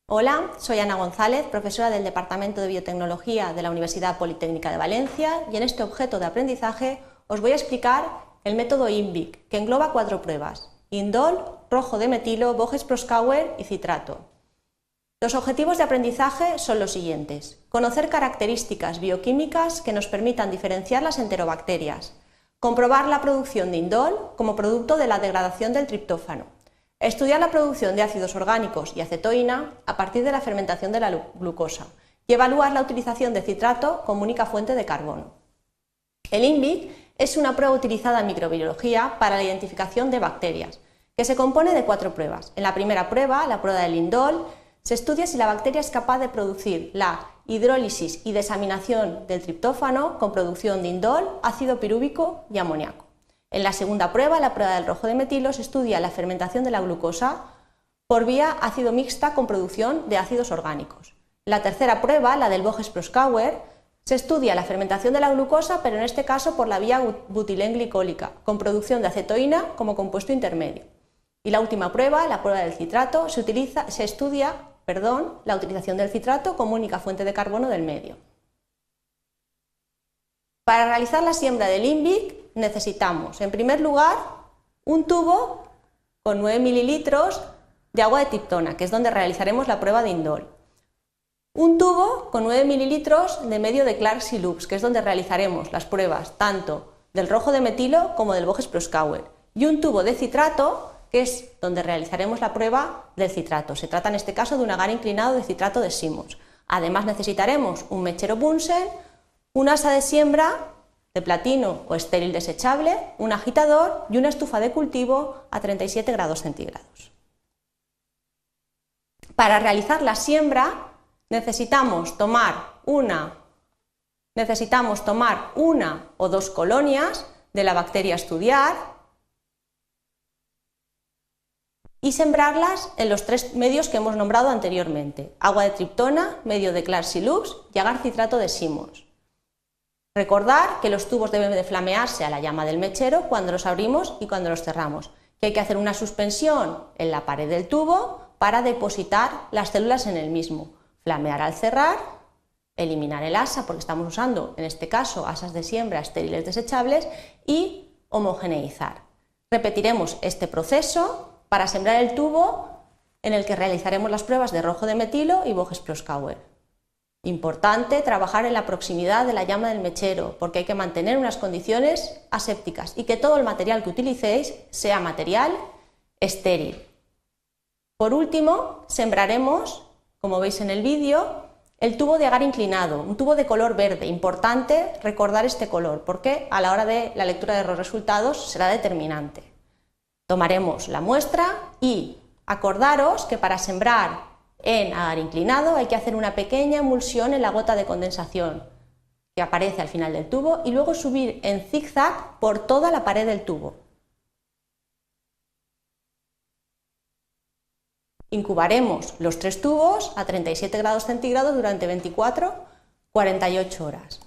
Hola, soy Ana González, profesora del Departamento de Biotecnología de la Universidad Politécnica de Valencia, y en este objeto de aprendizaje os voy a explicar el método INVIC, que engloba 4 pruebas: indol, rojo de metilo, Voges-Proskauer y citrato. Los objetivos de aprendizaje son los siguientes: conocer características bioquímicas que nos permitan diferenciar las enterobacterias, comprobar la producción de indol como producto de la degradación del triptófano, estudiar la producción de ácidos orgánicos y acetoína a partir de la fermentación de la glucosa y evaluar la utilización de citrato como única fuente de carbono. El INVIC es una prueba utilizada en microbiología para la identificación de bacterias, que se compone de 4 pruebas. En la primera prueba, la prueba del indol, se estudia si la bacteria es capaz de producir la hidrólisis y desaminación del triptófano con producción de indol, ácido pirúvico y amoníaco. En la segunda prueba, la prueba del rojo de metilo, se estudia la fermentación de la glucosa por vía ácido mixta con producción de ácidos orgánicos. En la tercera prueba, la del Voges-Proskauer, se estudia la fermentación de la glucosa, pero en este caso por la vía butilenglicólica, con producción de acetoína como compuesto intermedio. Y la última prueba, la prueba del citrato, se estudia la utilización del citrato como única fuente de carbono del medio. Para realizar la siembra del INVIC necesitamos, en primer lugar, un tubo con 9 mililitros de agua de triptona, que es donde realizaremos la prueba de indol. Un tubo con 9 mililitros de medio de Clarks y Lux, que es donde realizaremos las pruebas tanto del rojo de metilo como del Voges-Proskauer. Y un tubo de citrato, que es donde realizaremos la prueba del citrato. Se trata en este caso de un agar inclinado de citrato de Simmons. Además necesitaremos un mechero Bunsen, un asa de siembra de platino o estéril desechable, un agitador y una estufa de cultivo a 37 grados centígrados. Para realizar la siembra necesitamos tomar una o 2 colonias de la bacteria a estudiar y sembrarlas en los 3 medios que hemos nombrado anteriormente: agua de triptona, medio de Clarks y Lux y agar citrato de Simmons. Recordar que los tubos deben de flamearse a la llama del mechero cuando los abrimos y cuando los cerramos, que hay que hacer una suspensión en la pared del tubo para depositar las células en el mismo, flamear al cerrar, eliminar el asa porque estamos usando en este caso asas de siembra estériles desechables y homogeneizar. Repetiremos este proceso para sembrar el tubo en el que realizaremos las pruebas de rojo de metilo y Voges-Proskauer. Importante trabajar en la proximidad de la llama del mechero porque hay que mantener unas condiciones asépticas y que todo el material que utilicéis sea material estéril. Por último, sembraremos, como veis en el vídeo, el tubo de agar inclinado, un tubo de color verde. Importante recordar este color porque a la hora de la lectura de los resultados será determinante. Tomaremos la muestra y acordaros que para sembrar en agar inclinado hay que hacer una pequeña emulsión en la gota de condensación que aparece al final del tubo y luego subir en zigzag por toda la pared del tubo. Incubaremos los 3 tubos a 37 grados centígrados durante 24-48 horas.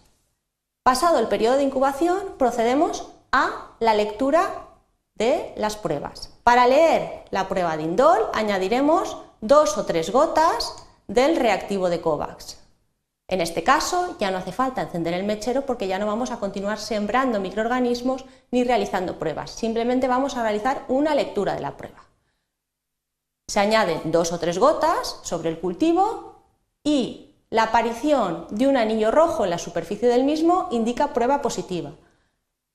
Pasado el periodo de incubación, procedemos a la lectura de las pruebas. Para leer la prueba de indol añadiremos 2 o 3 gotas del reactivo de COVAX. En este caso ya no hace falta encender el mechero porque ya no vamos a continuar sembrando microorganismos ni realizando pruebas, simplemente vamos a realizar una lectura de la prueba. Se añaden 2 o 3 gotas sobre el cultivo y la aparición de un anillo rojo en la superficie del mismo indica prueba positiva.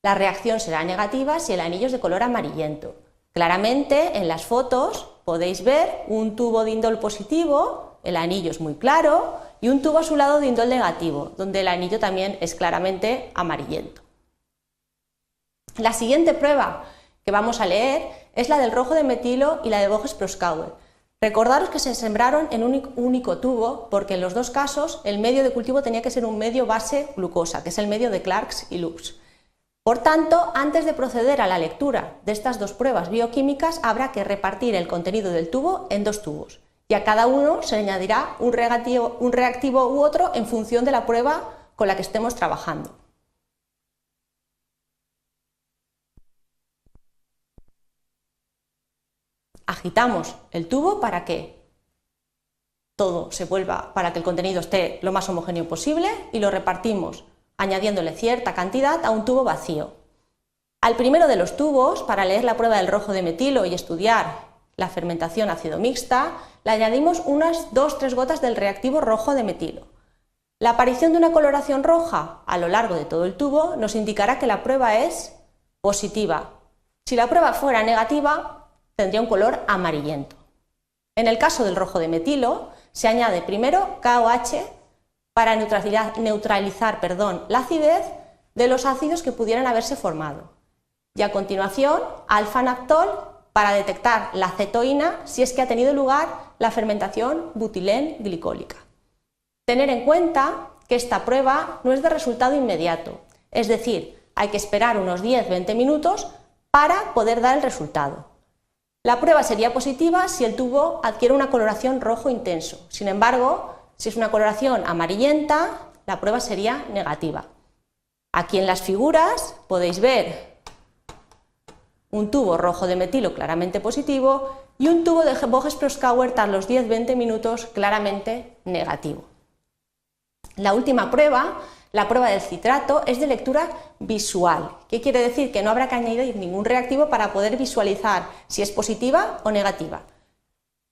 La reacción será negativa si el anillo es de color amarillento. Claramente en las fotos podéis ver un tubo de indol positivo, el anillo es muy claro, y un tubo a su lado de indol negativo, donde el anillo también es claramente amarillento. La siguiente prueba que vamos a leer es la del rojo de metilo y la de Voges-Proskauer. Recordaros que se sembraron en un único tubo porque en los 2 casos el medio de cultivo tenía que ser un medio base glucosa, que es el medio de Clarks y Lux. Por tanto, antes de proceder a la lectura de estas 2 pruebas bioquímicas, habrá que repartir el contenido del tubo en 2 tubos y a cada uno se le añadirá un reactivo u otro en función de la prueba con la que estemos trabajando. Agitamos el tubo, ¿para qué? todo se vuelva para que el contenido esté lo más homogéneo posible y lo repartimos añadiéndole cierta cantidad a un tubo vacío. Al primero de los tubos, para leer la prueba del rojo de metilo y estudiar la fermentación ácido mixta, le añadimos unas 2-3 gotas del reactivo rojo de metilo. La aparición de una coloración roja a lo largo de todo el tubo nos indicará que la prueba es positiva. Si la prueba fuera negativa, tendría un color amarillento. En el caso del rojo de metilo, se añade primero KOH para neutralizar la acidez de los ácidos que pudieran haberse formado. Y a continuación, alfa-naptol para detectar la cetoína si es que ha tenido lugar la fermentación butilén-glicólica. Tener en cuenta que esta prueba no es de resultado inmediato, es decir, hay que esperar unos 10-20 minutos para poder dar el resultado. La prueba sería positiva si el tubo adquiere una coloración rojo intenso. Sin embargo, si es una coloración amarillenta, la prueba sería negativa. Aquí en las figuras podéis ver un tubo rojo de metilo claramente positivo y un tubo de Voges-Proskauer tras los 10-20 minutos claramente negativo. La última prueba, la prueba del citrato, es de lectura visual. ¿Qué quiere decir? Que no habrá que añadir ningún reactivo para poder visualizar si es positiva o negativa.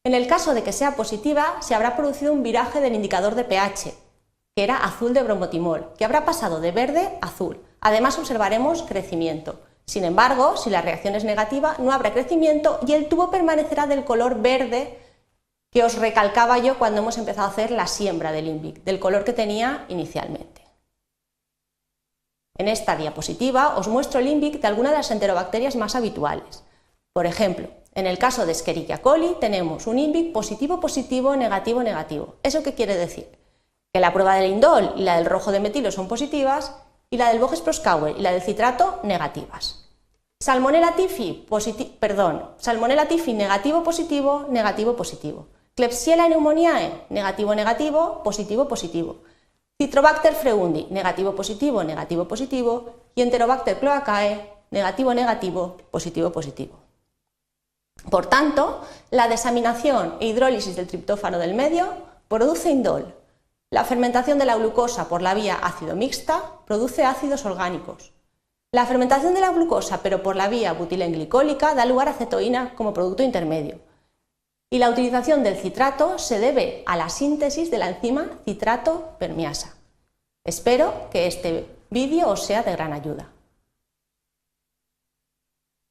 En el caso de que sea positiva, se habrá producido un viraje del indicador de pH, que era azul de bromotimol, que habrá pasado de verde a azul. Además observaremos crecimiento. Sin embargo, si la reacción es negativa, no habrá crecimiento y el tubo permanecerá del color verde que os recalcaba yo cuando hemos empezado a hacer la siembra del Limbic, del color que tenía inicialmente. En esta diapositiva os muestro el Limbic de algunas de las enterobacterias más habituales. Por ejemplo, en el caso de Escherichia coli tenemos un Limbic positivo-positivo, negativo-negativo. ¿Eso qué quiere decir? Que la prueba del indol y la del rojo de metilo son positivas y la del Voges-Proskauer y la del citrato negativas. Salmonella typhi, Salmonella typhi negativo-positivo, negativo-positivo. Klebsiella pneumoniae, negativo-negativo, positivo-positivo. Citrobacter freundi, negativo-positivo, negativo-positivo. Y Enterobacter cloacae, negativo-negativo, positivo-positivo. Por tanto, la desaminación e hidrólisis del triptófano del medio produce indol. La fermentación de la glucosa por la vía ácido mixta produce ácidos orgánicos. La fermentación de la glucosa, pero por la vía butilenglicólica, da lugar a cetoína como producto intermedio. Y la utilización del citrato se debe a la síntesis de la enzima citrato permeasa. Espero que este vídeo os sea de gran ayuda.